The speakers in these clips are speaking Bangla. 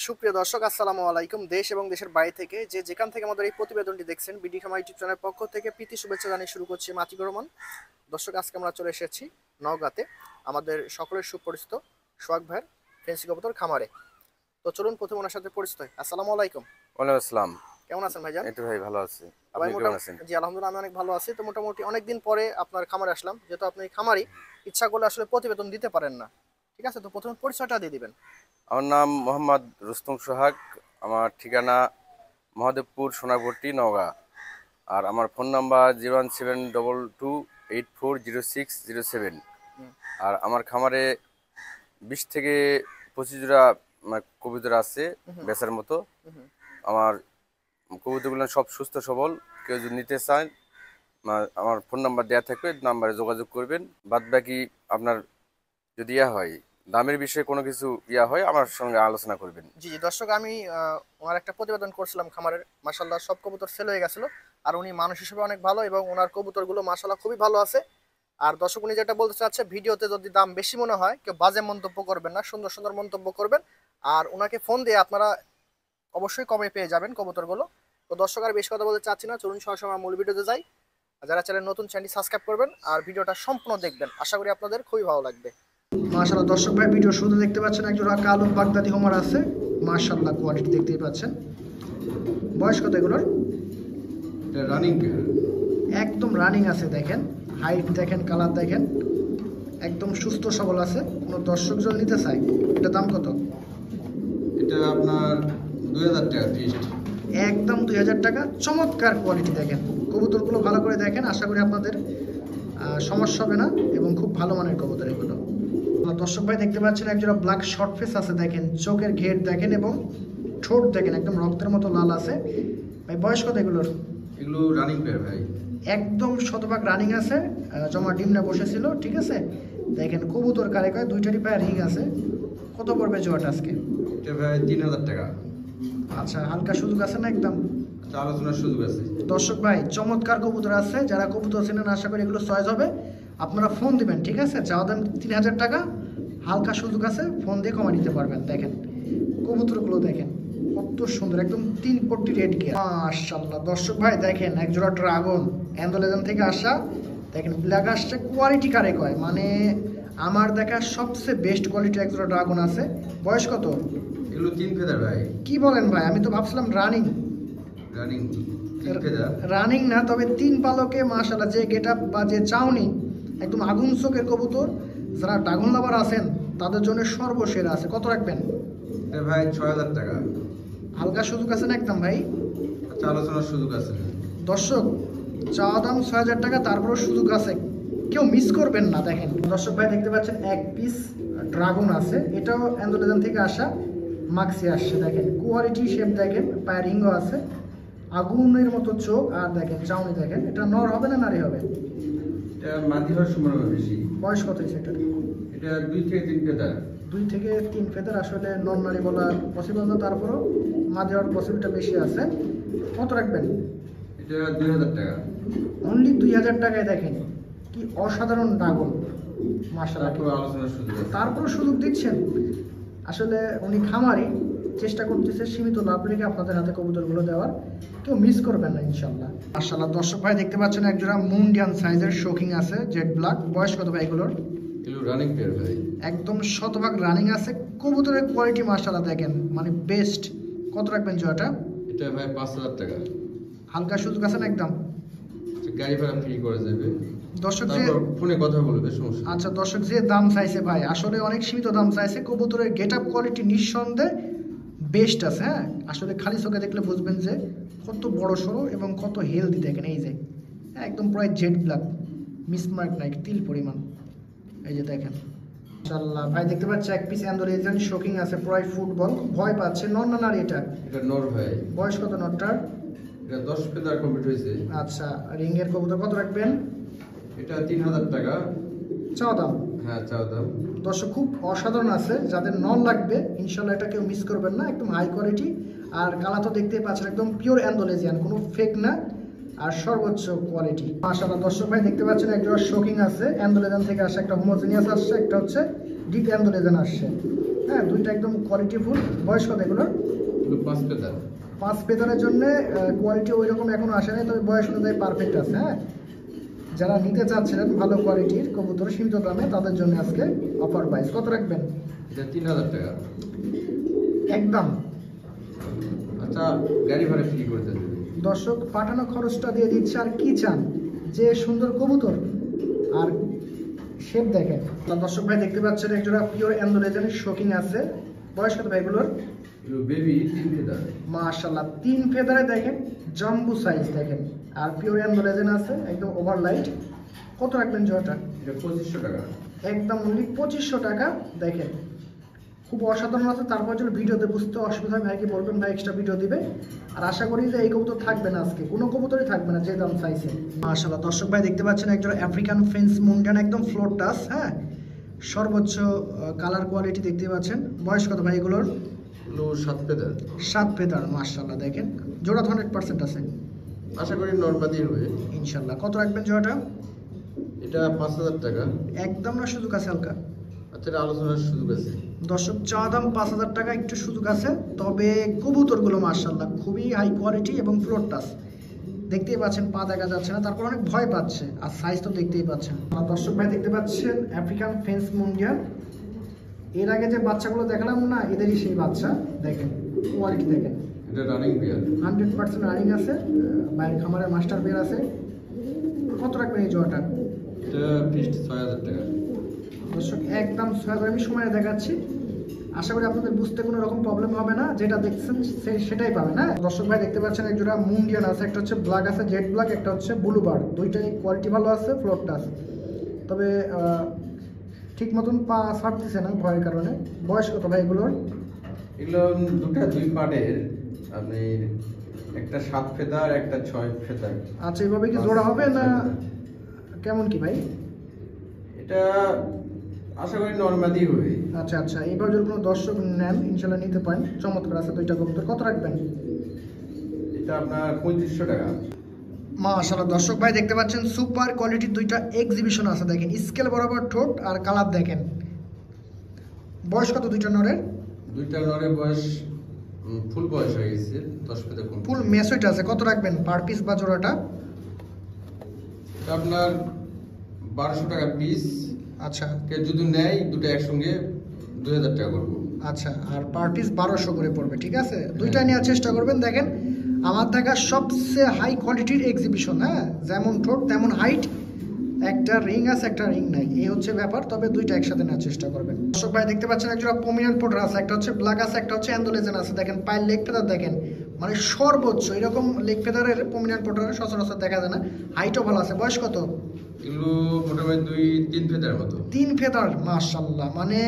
সুপ্রিয় দর্শক, আসসালামু আলাইকুম। দেশ এবং দেশের বাইরে থেকে যে যেখান থেকে আমাদের এই প্রতিবেদনটি দেখছেন, বিডি খামার ইউটিউব চ্যানেলের পক্ষ থেকে প্রীতি শুভেচ্ছা জানিয়ে শুরু করছি মাতিকুর রহমান। দর্শক, আজকে আমরা চলে এসেছি নওগাঁতে আমাদের সকলের সুপরিচিত সোহাগ ভাইয়ের ফেন্সি কবুতর খামারে। তো চলুন প্রথমে ওনার সাথে পরিচিত হই। আসসালামু আলাইকুম। ওয়ালাইকুম আসসালাম। কেমন আছেন ভাইজান? এই তো ভাই ভালো আছি। ভাই আপনি কেমন আছেন? জি আলহামদুলিল্লাহ, আমি অনেক ভালো আছি। তো মোটামুটি অনেকদিন পরে আপনার খামারে আসলাম, যেহেতু আপনি খামারি, ইচ্ছা করলে আসলে প্রতিবেদন দিতে পারেন না। ঠিক আছে, তো প্রথমে পরিচয়টা দিয়ে দিবেন। আমার নাম মোহাম্মদ রুস্তম সোহাগ। আমার ঠিকানা মহাদেবপুর সোনারপট্টি নওগাঁ। আর আমার ফোন নাম্বার 01722840607। হুম, আর আমার খামারে 20 থেকে 25 জোড়া কবুতর আছে হুম, বেচার মতো। হুম। আমার কবুতরগুলো সব সুস্থ সবল। কেউ যদি নিতে চান আমার ফোন নাম্বার দেওয়া থাকবে, নাম্বারে যোগাযোগ করবেন। বাদ বাকি আপনার যদি হয় দামের বিষয়ে কোনো কিছু হয় আমার সঙ্গে আলোচনা করবেন। জি জি দর্শক, আমি ওনার একটা প্রতিবেদন করছিলাম খামারের, মাশাল্লাহ সব কবুতর সেল হয়ে গেছিল। আর উনি মানুষ হিসেবে অনেক ভালো এবং ওনার কবুতরগুলো মাশাল্লাহ খুবই ভালো আছে। আর দর্শক, উনি যেটা বলতে চাচ্ছে, ভিডিওতে যদি দাম বেশি মনে হয় কেউ বাজে মন্তব্য করবেন না, সুন্দর সুন্দর মন্তব্য করবেন। আর ওনাকে ফোন দিয়ে আপনারা অবশ্যই কমে পেয়ে যাবেন কবুতরগুলো। তো দর্শক, আর বেশি কথা বলতে চাচ্ছি না, চলুন সরাসরি আমরা মূল ভিডিওতে যাই। আর যারা চ্যানেল নতুন, চ্যানেলটি সাবস্ক্রাইব করবেন আর ভিডিওটা সম্পূর্ণ দেখবেন, আশা করি আপনাদের খুবই ভালো লাগবে। মাশাআল্লাহ দর্শক ভাই, ভিডিও শুরুতে দেখতে পাচ্ছেন একজোড়া কালো বাগদাদি হোমার আছে। মাশাআল্লাহ কোয়ালিটি দেখতেই পাচ্ছেন। বয়স কত এগুলোর? এটা রানিং পেয়ার। একদম রানিং আছে, দেখেন হাইট দেখেন, কালার দেখেন, একদম সুস্থ সবল আছে। কোনো দর্শক জন নিতে চায়, এটা দাম কত? এটা আপনার 2000 টাকা ফিক্সড। একদম 2000 টাকা। চমৎকার কোয়ালিটি দেখেন, কবুতরগুলো ভালো করে দেখেন, আশা করি আপনাদের সমস্যা হবে না এবং খুব ভালো মানের কবুতর এগুলো। দর্শক ভাই দেখতে পাচ্ছেন একজোড়া ব্ল্যাক শর্ট ফেস আছে, দেখেন চোখের ঘের দেখেন এবং ঠোঁট দেখেন একদম রক্তের মতো লাল আছে। ভাই বয়স কত এগুলোর? এগুলো রানিং পেয়ার ভাই। একদম শতভাগ রানিং আছে, জমা ডিমটা বসেছিল। ঠিক আছে, দেখেন কবুতর কারে কয়, দুইটারই পায়ে রিং আছে। কত পড়বে জোয়াটা আজকে? এটা ভাই 3000 টাকা। আচ্ছা, হালকা সুযোগ আছে না? একদম আলোচনার সুযোগ আছে। দর্শক ভাই, চমৎকার কবুতর আছে, যারা কবুতর চেনেন আশা করি এগুলো চয়েস হবে। আপনারা ফোন দিবেন, ঠিক আছে? চাওয়া দাম 3000 টাকা, হালকা সুযোগ আছে, ফোন দিয়ে কমে নিতে পারবেন। দেখেন কবুতরগুলো দেখেন কত সুন্দর, একদম 3 পট্টি রেড গিয়ার। মাশাআল্লাহ দর্শক ভাই দেখেন একজোড়া ড্রাগন অ্যান্ডোলেজন থেকে আসা, দেখেন ব্ল্যাক আসছে। কোয়ালিটি কারে কয়, মানে আমার দেখা সবচেয়ে বেস্ট কোয়ালিটি একজোড়া ড্রাগন আছে। বয়স কত? এগুলো 3 ফেদার ভাই। কি বলেন ভাই, আমি তো ভাবছিলাম রানিং। Running 3 feather. রানিং না, তবে 3 পালকে মাশাআল্লাহ যে গেটআপ বা যে চাউনি, একদম আগুন চোখের কবুতর। যারা ড্রাগন লাভার আছেন তাদের জন্য সর্বসেরা আছে। কত রাখবেন? এটা ভাই 6000 টাকা। হালকা সুযোগ আছে না? একদম ভাই আচ্ছা, আলোচনার সুযোগ আছে। দর্শক, চাওয়া দাম 6000 টাকা, তারপরেও সুযোগ আছে, কেউ মিস করবেন না। দেখেন দর্শক ভাই দেখতে পাচ্ছেন এক পিস ড্রাগন আছে, এটাও অ্যান্ডোলেজন থেকে আসা, মাক্সি আসছে। দেখেন কোয়ালিটি শেপ দেখেন, পায়ের রিংও আছে, আগুনের মতো চোখ, আর দেখেন চাউনি দেখেন। এটা নর হবে না নারী হবে? এটা মাদি হওয়ার সম্ভাবনা বেশি। বয়স কত হয়েছে এটা? এটা 2 থেকে 3 ফেদার। 2 থেকে 3 ফেদার। আসলে নন নারী বলা পসিবল না, তারপরও মাঝে হওয়ার পসিবিলিটি বেশি আছে। কত রাখবেন? এটা 2000 টাকা। অনলি 2000 টাকায়। দেখেন কি অসাধারণ ড্রাগন, মাশাআল্লাহ। তারপর আলোচনার সুযোগ আছে। তারপরও সুযোগ দিচ্ছেন। আসলে উনি খামারি, চেষ্টা করতেছে সীমিত লাভ রেখে আপনাদের হাতে কবুতরগুলো দেওয়ার, কেউ মিস করবেন না ইনশাল্লাহ। মাশাআল্লাহ দর্শক ভাই দেখতে পাচ্ছেন একজোড়া মুন্ডিয়ান সাইজের শোকিং আছে, জেড ব্ল্যাক। বয়স কত ভাই এগুলোর? এগুলো রানিং পেয়ার ভাই। একদম শতভাগ রানিং আছে। কবুতরের কোয়ালিটি মাশাআল্লাহ দেখেন, মানে বেস্ট। কত রাখবেন জোড়াটা? এটা ভাই 5000 টাকা। হালকা সুযোগ আছে না? একদম গাড়ি ভাড়া ফ্রি করে যাবে। দর্শক যে ফোনে কথা বলবে, সমস্যা। আচ্ছা দর্শক, যে দাম চাইছে ভাই, আসলে অনেক সীমিত দাম চাইছে। কবুতরের গেট আপ কোয়ালিটি নিঃসন্দেহে বেস্ট আছে। হ্যাঁ, আসলে খালি চোখে দেখলে বুঝবেন যে কত বড় সড়ো এবং কত হেলদি। দেখেন এই যে একদম প্রায় জেড ব্ল্যাক, মিসমার্ক নাই তিল পরিমাণ। এই যে দেখেন ইনশাআল্লাহ ভাই দেখতে পাচ্ছি এক পিস অ্যান্ডোলেজন শোকিং আছে, প্রায় ফুটবল। ভয় পাচ্ছে, নর না নারী এটা? এটা নর ভাই। বয়স কত নরটার? এটা 10 ফেদার কমপ্লিট হয়েছে। আচ্ছা, রিংয়ের কবুতর। কত রাখবেন? এটা 3000 টাকা। চাও দাম? হ্যাঁ, চাও দাম। দর্শক খুব অসাধারণ আছে, যাদের নন লাগবে ইনশাল্লাহ এটা কেউ মিস করবেন না। একদম হাই কোয়ালিটি, আর কালা তো দেখতেই পাচ্ছেন একদম পিওর অ্যান্ডোলেজিয়ান, কোনো ফেক না, আর সর্বোচ্চ কোয়ালিটি। মাশাআল্লাহ দর্শক ভাই দেখতে পাচ্ছেন একজোড়া শোকিং আছে, অ্যান্ডোলেজিয়ান থেকে আসে, একটা হোমোজিনিয়াস আসছে, একটা হচ্ছে ডিপ অ্যান্ডোলেজিয়ান আসছে। হ্যাঁ, দুইটা একদম কোয়ালিটি ফুল। বয়স কত এগুলোর? 5 ফেদার। 5 ফেদারের জন্য কোয়ালিটি ওই রকম এখনো আসে নাই, তবে বয়স অনুযায়ী পারফেক্ট আছে। হ্যাঁ, যারা নিতে চাচ্ছিলেন ভালো কোয়ালিটির কবুতর সীমিত দামে, তাদের জন্য আজকে অফার প্রাইস। কত রাখবেন? এটা 3000 টাকা। একদম। আচ্ছা, গাড়ি ভাড়া ফ্রি করে দেবে। দর্শক পাঠানো খরচটা দিয়ে দিচ্ছে, আর কি চান? যে সুন্দর কবুতর আর শেপ দেখেন। দর্শক ভাই দেখতে পাচ্ছেন একজোড়া পিওর অ্যান্ডোলেজেনের শোকিং আছে। বয়স কত ভাই এগুলোর? Baby 3 feather. মাশাআল্লাহ, 3 ফেদারে দেখেন, জাম্বু সাইজ দেখেন, আর পিওর অ্যান্ডোলেজেন আছে, একদম ওভারলাইট। কত রাখবেন জোড়াটা? এটা 2500 টাকা। একদম অনলি 2500 টাকা। দেখেন খুব অসাধারণ আছে। তারপর যদি ভিডিওতে বুঝতে অসুবিধা হয় ভাইকে বলবেন, ভাই এক্সট্রা ভিডিও দিবে। আর আশা করি যে এই কবুতর থাকবে না আজকে, কোনো কবুতরই থাকবে না যে দাম চাইছে। মাশাআল্লাহ, দর্শক ভাই দেখতে পাচ্ছেন একজোড়া আফ্রিকান ফেন্স মুন্ডিয়ান, একদম ফ্লোর টাস। হ্যাঁ, সর্বোচ্চ কালার কোয়ালিটি দেখতে পাচ্ছেন। বয়স কত ভাই এগুলোর? 7 ফেদার। 7 ফেদার। মাশাআল্লাহ, দেখেন জোড়া 100% আছে, আশা করি নরমাদি হবে ইনশাআল্লাহ। কত রাখবেন জোড়াটা? এটা 5000 টাকা। একদম না সুযোগ আছে হালকা? আচ্ছা, এটা আলোচনার সুযোগ আছে। দর্শক চা দাম 5000 টাকা, একটু সুযোগ আছে। তবে কবুতরগুলো মাশাআল্লাহ খুবই হাই কোয়ালিটি এবং ফ্লোর টাচ। দেখতেই পাচ্ছেন পা দেখা যাচ্ছে না, তারপর অনেক ভয় পাচ্ছে, আর সাইজ তো দেখতেই পাচ্ছেন। আর দর্শক ভাই দেখতে পাচ্ছেন আফ্রিকান ফেন্স মুন্ডিয়ান। এর আগে যে বাচ্চাগুলো দেখালাম না, এদেরই সেই বাচ্চা। দেখেন কোয়ালিটি দেখেন, এটা রানিং বিয়ার। 100% রানিং আছে, বাইরের খামারের মাস্টার বের আছে। কত রাখবেন এই জোড়াটা? এটা ফিক্সড 6000 টাকা। দর্শক একদম 6000 আমি সময় দেখাচ্ছি। আশা করি আপনাদের বুঝতে কোনো রকম প্রবলেম হবে না, যেটা দেখছেন সেটাই পাবেন। হ্যাঁ, দর্শক ভাই দেখতে পাচ্ছেন এক জোড়া মুন্ডিয়ান আছে, একটা হচ্ছে ব্ল্যাক আছে, জেড ব্ল্যাক, একটা হচ্ছে ব্লু বার। দুইটাই কোয়ালিটি ভালো আছে, ফ্লোরটা আছে। তবে ঠিক মতন পা ছাড়তেছে না ভয়ের কারণে। বয়স কত ভাই এগুলোর? এগুলো দুই পার্টের, আপনি একটা 7 ফেদার, একটা 6 ফেদার। আচ্ছা, এইভাবে কি জোড়া হবে না কেমন কি ভাই? এটা আশা করি নরমাদি হবে। আচ্ছা আচ্ছা, এইবার যদি কোনো দর্শক নেন ইনশাল্লাহ নিতে পারেন। চমৎকার আছে দুইটা কবুতর। কত রাখবেন? এটা আপনার 3500 টাকা। মাশাআল্লাহ, দর্শক ভাই দেখতে পাচ্ছেন সুপার কোয়ালিটির দুইটা এক্সিবিশন আছে। দেখেন স্কেল বরাবর ঠোঁট আর কালার দেখেন। বয়স কত দুইটা নরের? দুইটা নরের বয়স ফুল বয়স হয়ে গেছে, 10 ফেদার কম। ফুল মেসুইট আছে। কত রাখবেন পার পিস বা জোড়াটা? এটা আপনার 1200 টাকা পিস। আচ্ছা কে যদি নেয় দুটো একসঙ্গে 2000 টাকা করবো। আচ্ছা, আর পার পিস 1200 করে পড়বে। ঠিক আছে, দুইটা নেওয়ার চেষ্টা করবেন। দেখেন আমার দেখা সবচেয়ে হাই কোয়ালিটির এক্সিবিশন। হ্যাঁ, যেমন ঠোঁট তেমন হাইট, একটা রিং আছে একটা রিং নাই, এই হচ্ছে ব্যাপার। তবে দুইটা একসাথে নেওয়ার চেষ্টা করবেন। দর্শক ভাই দেখতে পাচ্ছেন একজোড়া পমিনান পোটার আছে, একটা হচ্ছে ব্ল্যাক আছে, একটা হচ্ছে অ্যান্ডোলেজেন আছে। দেখেন পায়ের লেগ ফেদার দেখেন, মানে সর্বোচ্চ এরকম লেগ ফেদারের পমিনান পোটারের সচরাচর দেখা যায় না। হাইটও ভালো আছে। বয়স কত? এগুলো মোটামুটি 2-3 ফেদার মতো। 3 ফেদার। মাশাআল্লাহ, মানে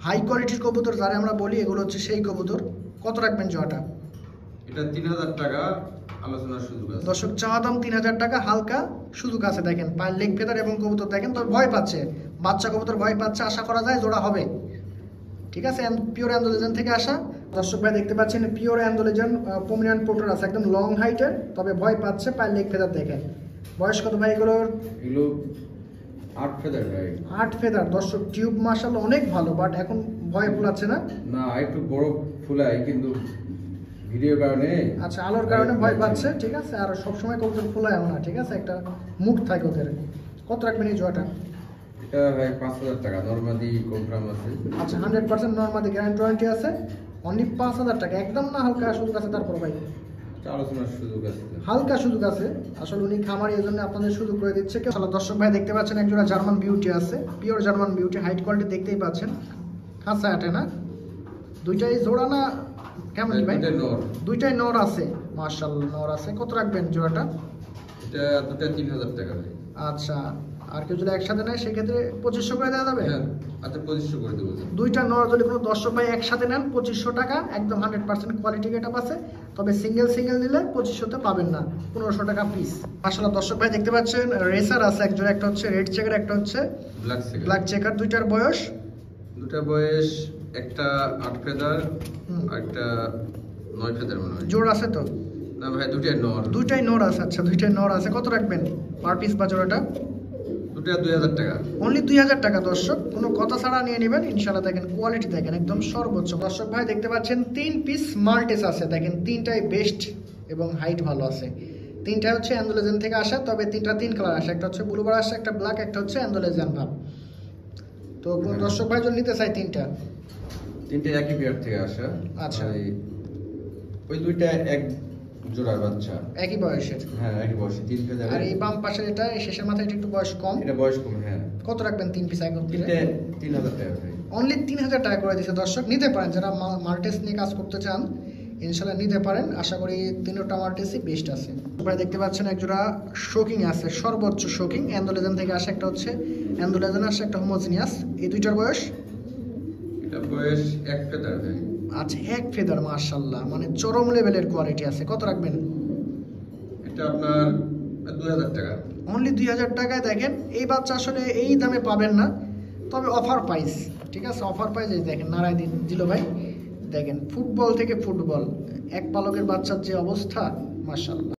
হাই কোয়ালিটির কবুতর যারা আমরা বলি, এগুলো হচ্ছে সেই কবুতর। কত রাখবেন জোড়াটা? এটা 3000 টাকা, আলোচনার সুযোগ আছে। দর্শক চাওয়া দাম 3000 টাকা, হালকা সুযোগ আছে। দেখেন পায়ের লেগ ফেদার এবং কবুতর দেখেন, তবে ভয় পাচ্ছে, বাচ্চা কবুতর ভয় পাচ্ছে। আশা করা যায় জোড়া হবে। ঠিক আছে, পিওর অ্যান্ডোলেজেন থেকে আসা। দর্শক ভাই দেখতে পাচ্ছেন পিওর অ্যান্ডোলেজেন পমিনান পোটার আছে, একদম লং হাইটের, তবে ভয় পাচ্ছে। পায়ের লেগ ফেদার দেখেন। বয়স কত ভাই এগুলোর? এগুলো 8 ফেদার ভাই। 8 ফেদার। দর্শক টিউব মাশাআল্লাহ অনেক ভালো, বাট এখন ভয় ফুলাচ্ছে না? না, একটু বড় ফুলাই, কিন্তু ভিডিও কারণে। আচ্ছা, আলোর কারণে ভয় পাচ্ছে। ঠিক আছে, আর সবসময় কবুতর ফুলায় না। ঠিক আছে, একটা মুড থাকে ওদের। কত রাখবেন এই জোড়াটা? এটা ভাই 5000 টাকা, নরমাদি কনফার্ম আছে। আচ্ছা, 100% নরমাদি গ্যারান্টি ওয়ারেন্টি আছে। অনলি 5000 টাকা। একদম না হালকা সুযোগ আছে? তারপর ভাই আলোচনার সুযোগ আছে, হালকা সুযোগ আছে। আসলে উনি খামারি, এই জন্য আপনাদের সুযোগ করে দিচ্ছে। দর্শক ভাই দেখতে পাচ্ছেন একজোড়া জার্মান বিউটি আছে, pure German beauty, height quality দেখতেই পাচ্ছেন। খাঁচা আটে না, দুইটাই জোড়া না কেমন ভাই? দুইটাই নর আছে। মাশাআল্লাহ, নর আছে। কত রাখবেন জোড়াটা? এটা দুটো 3000 টাকা ভাই। আচ্ছা, আর কেউ যদি একসাথে নেয় সেক্ষেত্রে 2500 করে দেওয়া যাবে? হ্যাঁ, আচ্ছা 2500 করে দেবো। দুইটা নর যদি কোনো দর্শক ভাই একসাথে নেন 2500 টাকা, একদম 100% কোয়ালিটি গেটআপ আছে। তবে সিঙ্গেল সিঙ্গেল নিলে 2500তে পাবেন না, 1500 টাকা পিস। মাশাআল্লাহ, দর্শক ভাই দেখতে পাচ্ছেন রেসার আছে একজোড়া, একটা হচ্ছে রেড চেকার, একটা হচ্ছে ব্ল্যাক চেকার। দুইটার বয়স? দুটার বয়স একটা 8 ফেদার, একটা 9 ফেদার মনে হয়। জোড় আছে তো? না ভাই, দুটাই নর। দুইটাই নর আছে। আচ্ছা, দুইটাই নর আছে। কত রাখবেন পার পিস বা জোড়াটা? দুটো পেয়ার 2000 টাকা। অনলি 2000 টাকা দর্শক, কোনো কথা ছাড়া নিয়ে নেবেন ইনশাআল্লাহ। দেখেন কোয়ালিটি দেখেন একদম সর্বোচ্চ। দর্শক ভাই দেখতে পাচ্ছেন 3 পিস মাল্টেস আছে, দেখেন 3টাই বেস্ট এবং হাইট ভালো আছে। 3টা হচ্ছে অ্যান্ডোলেজেন থেকে আসা, তবে 3টা 3 কালার আসে, একটা হচ্ছে ব্লু বার আসে, একটা ব্ল্যাক, একটা হচ্ছে অ্যান্ডোলেজেন ভাব। তো কোন দর্শক ভাই যদি নিতে চাই 3টা, 3টে একই পেয়ার থেকে আসা। আচ্ছা। ওই দুইটা এক জোড়ার বাচ্চা, একই বয়সের। হ্যাঁ একই বয়সে 3 আর ফেদারের। এই বাম পাশের এটা এই শেষের মাথায় এটা একটু বয়স কম। এটা বয়স কম, হ্যাঁ। কত রাখবেন 3 পিস একদম? 3টে 3000 টাকা ভাই। অনলি 3000 টাকা করে দিয়েছে দর্শক, নিতে পারেন যারা মাল্টেস নিয়ে কাজ করতে চান ইনশাল্লাহ নিতে পারেন। আশা করি 3টা মাল্টেসই বেস্ট আছে। আপনারা দেখতে পাচ্ছেন একজোড়া শোকিং আছে, সর্বোচ্চ শোকিং অ্যান্ডোলেজেন থেকে আসে, একটা হচ্ছে অ্যান্ডোলেজেন আসে, একটা হোমোজিনিয়াস। এই দুইটার বয়স এটা বয়স এক ফেদার ভাই। আচ্ছা, এক ফেদার, মাশাআল্লাহ, মানে চরম লেভেলের কোয়ালিটি আছে। কত রাখবেন? এটা আপনার 2000 টাকা। অনলি 2000 টাকায়। দেখেন এই বাচ্চা আসলে এই দামে পাবেন না, তবে অফার প্রাইস, ঠিক আছে, অফার প্রাইস। এই দেখেন নারায় দিল ভাই, দেখেন ফুটবল থেকে ফুটবল, এক পালকের বাচ্চার যে অবস্থা, মাশাআল্লাহ।